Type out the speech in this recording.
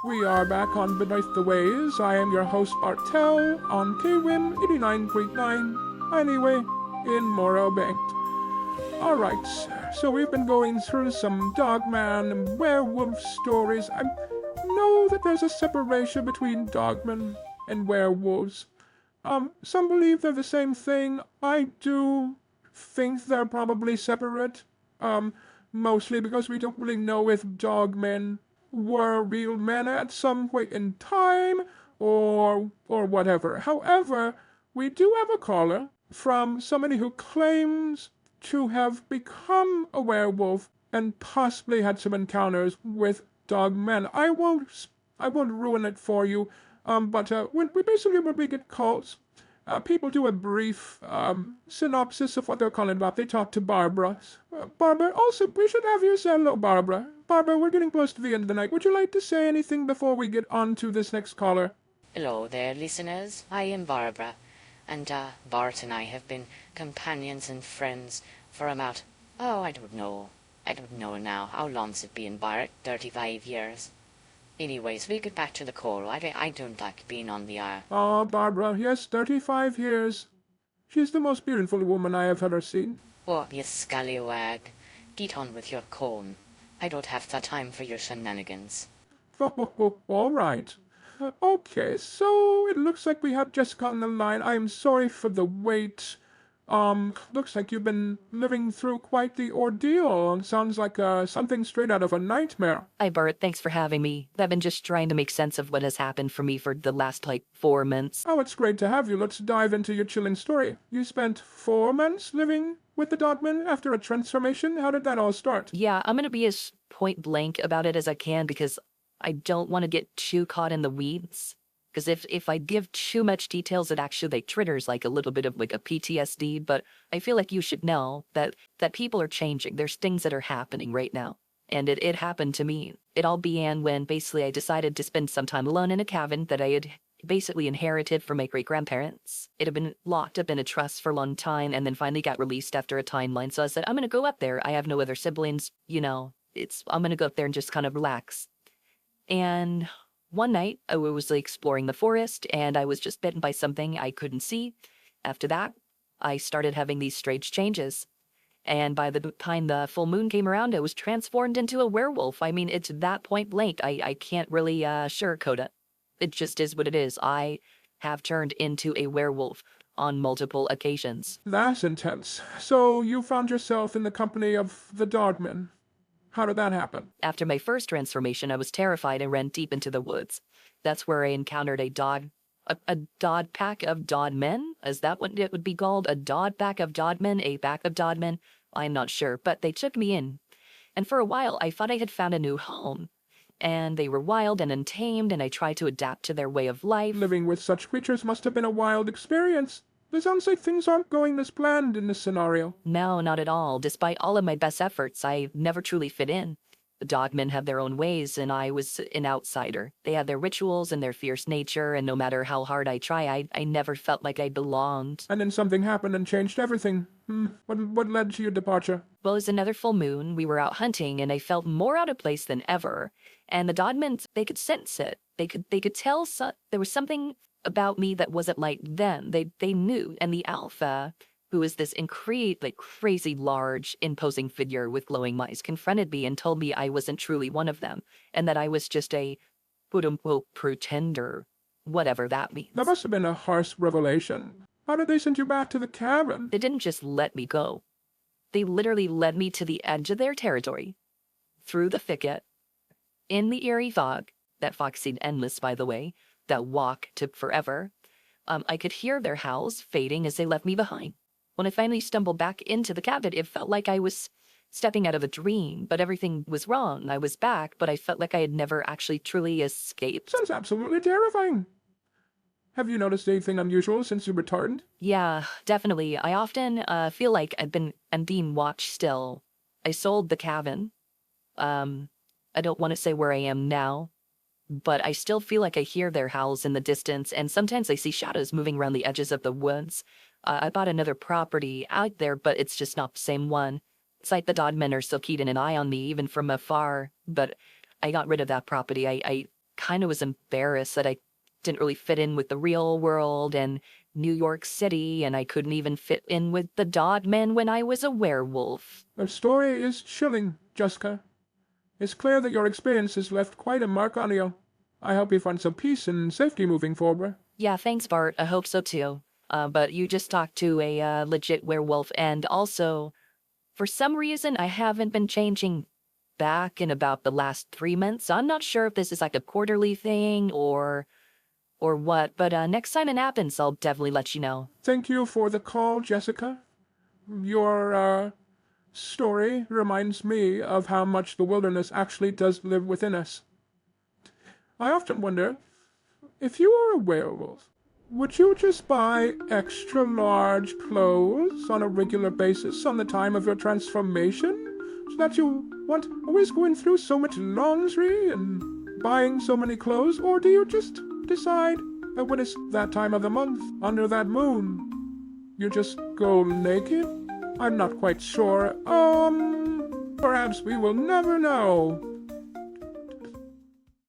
We are back on Beneath the Waves. I am your host, Bart on KWIMM 89.9, anyway, in Morrowbank. Alright, so we've been going through some Dogman and werewolf stories. I know that there's a separation between Dogman and werewolves. Some believe they're the same thing. I do think they're probably separate. Mostly because we don't really know if dogmen were real men at some point in time, or whatever. However, we do have a caller from somebody who claims to have become a werewolf and possibly had some encounters with dogmen. I won't ruin it for you, but when we get calls, people do a brief synopsis of what they're calling about. They talk to Barbara. Barbara, also, we should have you say hello, Barbara. Barbara, we're getting close to the end of the night. Would you like to say anything before we get on to this next caller? Hello there, listeners. I am Barbara, and Bart and I have been companions and friends for about, I don't know now. How long's it been, Bart? 35 years. Anyways, we get back to the call. I don't like being on the air. Oh, Barbara, yes, 35 years. She's the most beautiful woman I have ever seen. Oh, you scallywag. Get on with your call. I don't have the time for your shenanigans. All right. Okay, so it looks like we have Jessica on the line. I am sorry for the wait. Looks like you've been living through quite the ordeal. Sounds like something straight out of a nightmare. Hi, Bart. Thanks for having me. I've been just trying to make sense of what has happened for me for the last, 4 months. Oh, it's great to have you. Let's dive into your chilling story. You spent 4 months living with the Dogman after a transformation? How did that all start? Yeah, I'm going to be as point blank about it as I can because I don't want to get too caught in the weeds. Because if I give too much details, it actually triggers a little bit of a PTSD. But I feel like you should know that people are changing. There's things that are happening right now. And it happened to me. It all began when basically I decided to spend some time alone in a cabin that I had basically inherited from my great-grandparents. It had been locked up in a trust for a long time and then finally got released after a timeline. So I said, I'm going to go up there. I have no other siblings. I'm going to go up there and just kind of relax. And one night, I was exploring the forest, and I was just bitten by something I couldn't see. After that, I started having these strange changes. And by the time the full moon came around, I was transformed into a werewolf. I mean, it's that point blank. I can't really sugarcoat it. It just is what it is. I have turned into a werewolf on multiple occasions. That's intense. So you found yourself in the company of the Dogman. How did that happen? After my first transformation, I was terrified and ran deep into the woods. That's where I encountered a dog pack of dogmen? Is that what it would be called? A dog pack of dogmen? A pack of dogmen? I'm not sure, but they took me in. And for a while, I thought I had found a new home. And they were wild and untamed, and I tried to adapt to their way of life. Living with such creatures must have been a wild experience. It sounds like things aren't going as planned in this scenario. No, not at all. Despite all of my best efforts, I never truly fit in. The dogmen have their own ways, and I was an outsider. They have their rituals and their fierce nature, and no matter how hard I try, I never felt like I belonged. And then something happened and changed everything. What led to your departure? Well, it was another full moon. We were out hunting, and I felt more out of place than ever. And the dogmen, they could sense it. They could tell there was something about me that wasn't like them. They knew. And the alpha, who is this crazy large, imposing figure with glowing eyes, confronted me and told me I wasn't truly one of them, and that I was just a quote-unquote pretender, whatever that means. That must have been a harsh revelation. How did they send you back to the cabin? They didn't just let me go. They literally led me to the edge of their territory, through the thicket, in the eerie fog. That fog seemed endless, by the way. That walk took forever. I could hear their howls fading as they left me behind. When I finally stumbled back into the cabin, it felt like I was stepping out of a dream, but everything was wrong. I was back, but I felt like I had never actually truly escaped. Sounds absolutely terrifying. Have you noticed anything unusual since you returned? Yeah, definitely. I often feel like I'm being watched still. I sold the cabin. I don't want to say where I am now, but I still feel like I hear their howls in the distance, and sometimes I see shadows moving around the edges of the woods. I bought another property out there, but it's just not the same one. It's like the dogmen are still keeping an eye on me, even from afar, but I got rid of that property. I kind of was embarrassed that I didn't really fit in with the real world and New York City, and I couldn't even fit in with the DOGMAN when I was a werewolf. The story is chilling, Jessica. It's clear that your experience has left quite a mark on you. I hope you find some peace and safety moving forward. Yeah, thanks, Bart. I hope so too. But you just talked to a legit werewolf, and also, for some reason, I haven't been changing back in about the last 3 months. I'm not sure if this is like a quarterly thing or what, but next time it happens, I'll definitely let you know. Thank you for the call, Jessica. Your, story reminds me of how much the wilderness actually does live within us. I often wonder, if you were a werewolf, would you just buy extra large clothes on a regular basis on the time of your transformation? So that you weren't always going through so much laundry and buying so many clothes? Or do you just decide that when it's that time of the month, under that moon, you just go naked? I'm not quite sure. Perhaps we will never know.